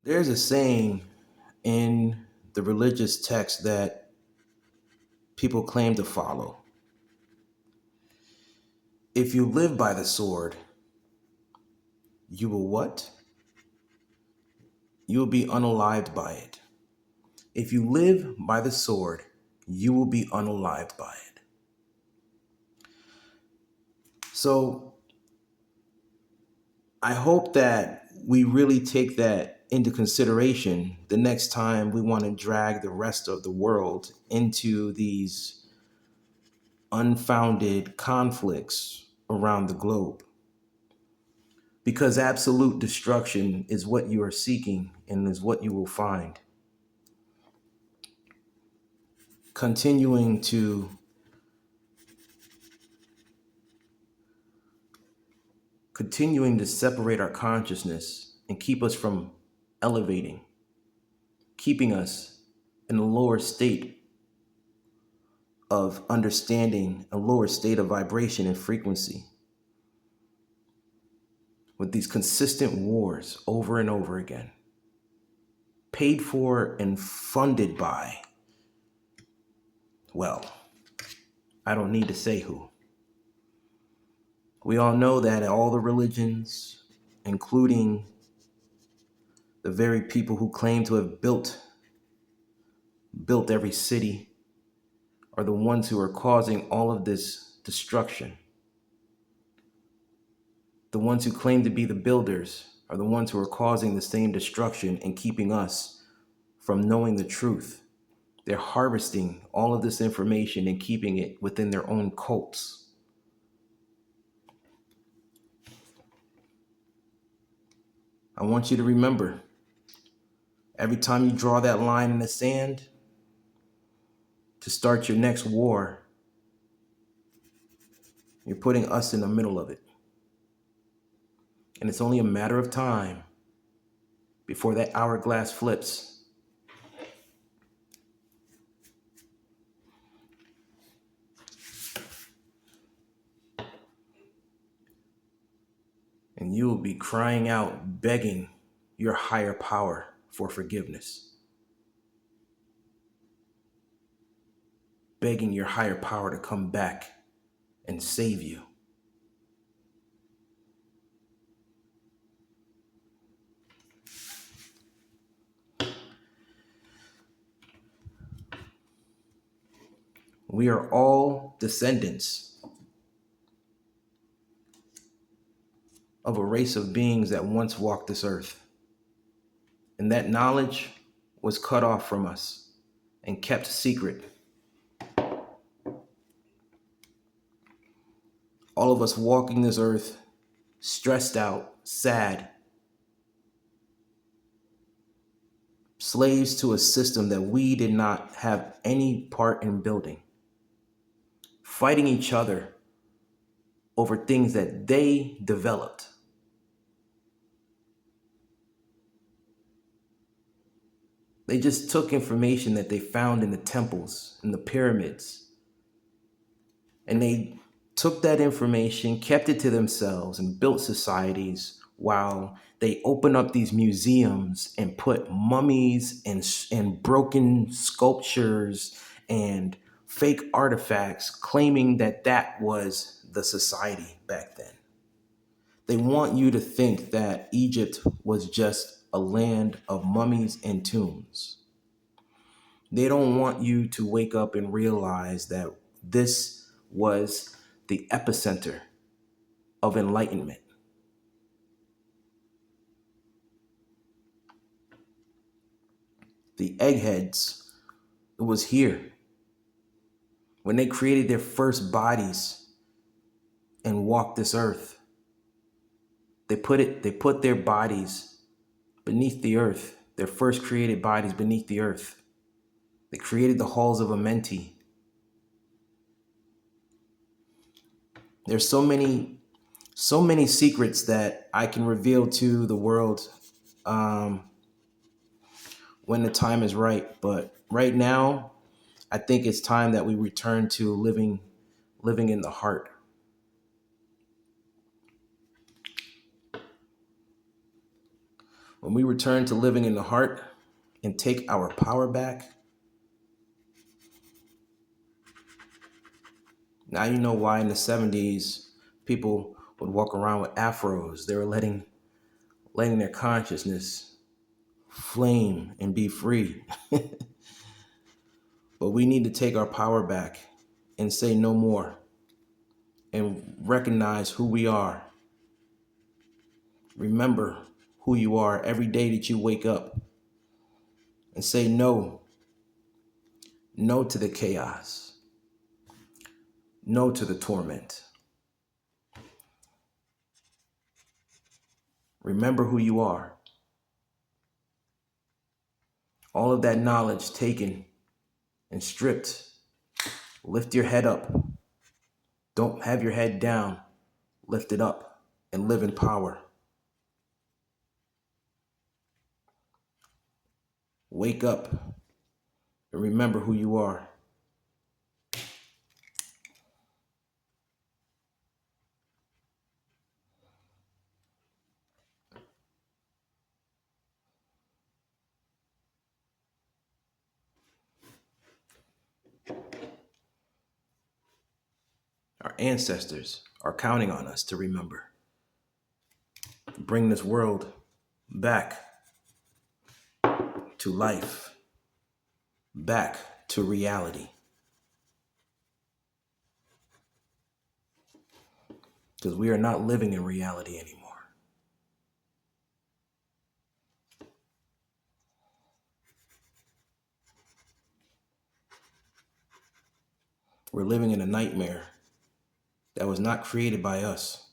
There's a saying in the religious text that people claim to follow. If you live by the sword, you will what? You will be unalived by it. If you live by the sword, you will be unalived by it. So I hope that we really take that into consideration the next time we want to drag the rest of the world into these unfounded conflicts around the globe. Because absolute destruction is what you are seeking and is what you will find. Continuing to separate our consciousness and keep us from elevating, keeping us in a lower state of understanding, a lower state of vibration and frequency. With these consistent wars over and over again, paid for and funded by, well, I don't need to say who. We all know that all the religions, including the very people who claim to have built every city, are the ones who are causing all of this destruction. The ones who claim to be the builders are the ones who are causing the same destruction and keeping us from knowing the truth. They're harvesting all of this information and keeping it within their own cults. I want you to remember, every time you draw that line in the sand to start your next war, you're putting us in the middle of it. And it's only a matter of time before that hourglass flips. And you will be crying out, begging your higher power for forgiveness. Begging your higher power to come back and save you. We are all descendants of a race of beings that once walked this earth. And that knowledge was cut off from us and kept secret. All of us walking this earth, stressed out, sad, slaves to a system that we did not have any part in building, fighting each other over things that they developed. They just took information that they found in the temples and the pyramids, and they took that information, kept it to themselves, and built societies while they opened up these museums and put mummies and broken sculptures and fake artifacts, claiming that that was the society back then. They want you to think that Egypt was just a land of mummies and tombs. They don't want you to wake up and realize that this was the epicenter of enlightenment. The eggheads, it was here when they created their first bodies and walked this earth. They put their bodies beneath the earth, their first created bodies beneath the earth. They created the halls of Amenti. There's so many secrets that I can reveal to the world when the time is right. But right now, I think it's time that we return to living in the heart. When we return to living in the heart and take our power back, now you know why in the 70s people would walk around with afros. They were letting their consciousness flame and be free. But we need to take our power back and say no more and recognize who we are. Remember who you are every day that you wake up and say no. No to the chaos. No to the torment. Remember who you are. All of that knowledge taken and stripped. Lift your head up. Don't have your head down. Lift it up and live in power. Wake up and remember who you are. Our ancestors are counting on us to remember. Bring this world back to life, back to reality. Because we are not living in reality anymore. We're living in a nightmare that was not created by us.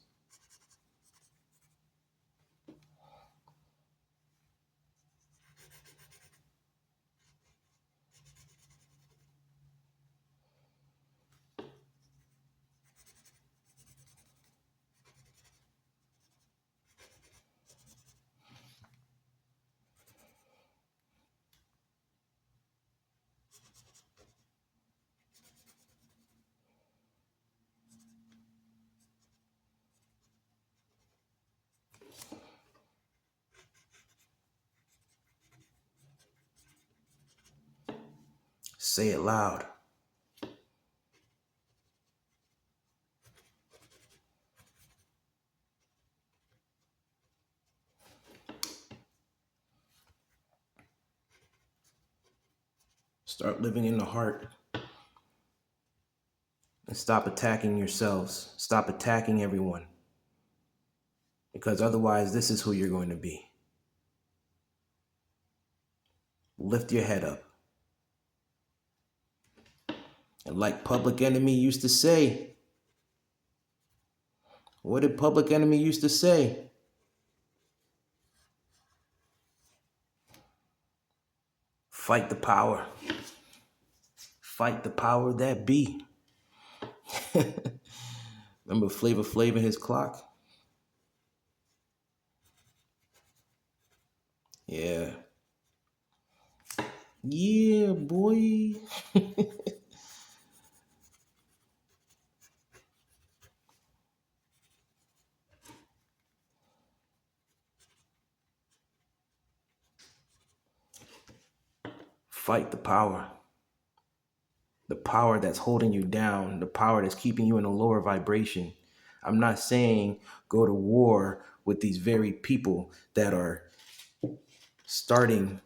Say it loud. Start living in the heart. And stop attacking yourselves. Stop attacking everyone. Because otherwise, this is who you're going to be. Lift your head up. And like Public Enemy used to say, what did Public Enemy used to say? Fight the power. Fight the power that be. Remember Flavor Flav and his clock? Yeah. Yeah, boy. Fight the power. The power that's holding you down, the power that's keeping you in a lower vibration. I'm not saying go to war with these very people that are starting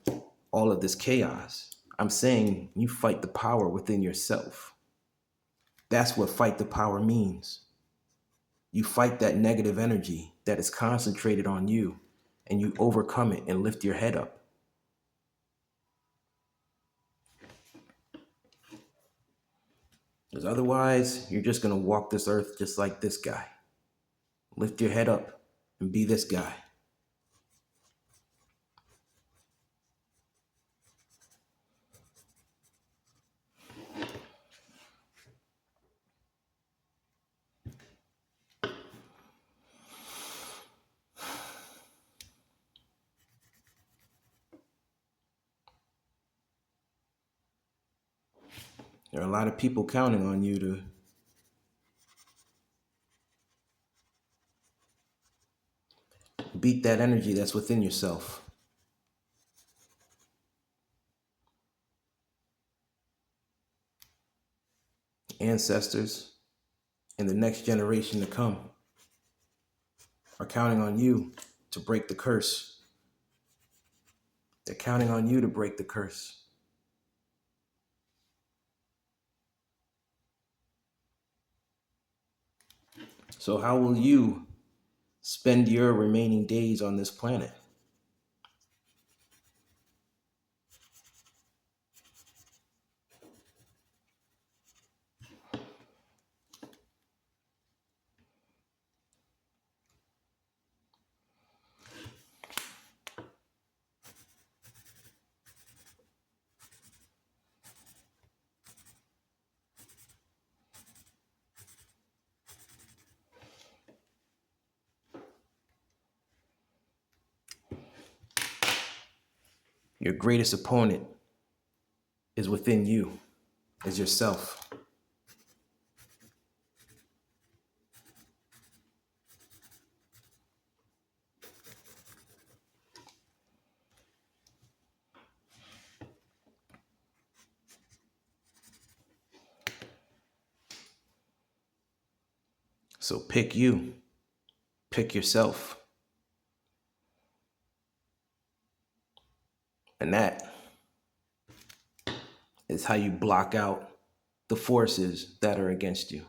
all of this chaos. I'm saying you fight the power within yourself. That's what fight the power means. You fight that negative energy that is concentrated on you, and you overcome it and lift your head up. Because otherwise, you're just going to walk this earth just like this guy. Lift your head up and be this guy. There are a lot of people counting on you to beat that energy that's within yourself. ancestors, and the next generation to come are counting on you to break the curse. They're counting on you to break the curse. So how will you spend your remaining days on this planet? Your greatest opponent is within you, is yourself. So pick you, pick yourself. And that is how you block out the forces that are against you.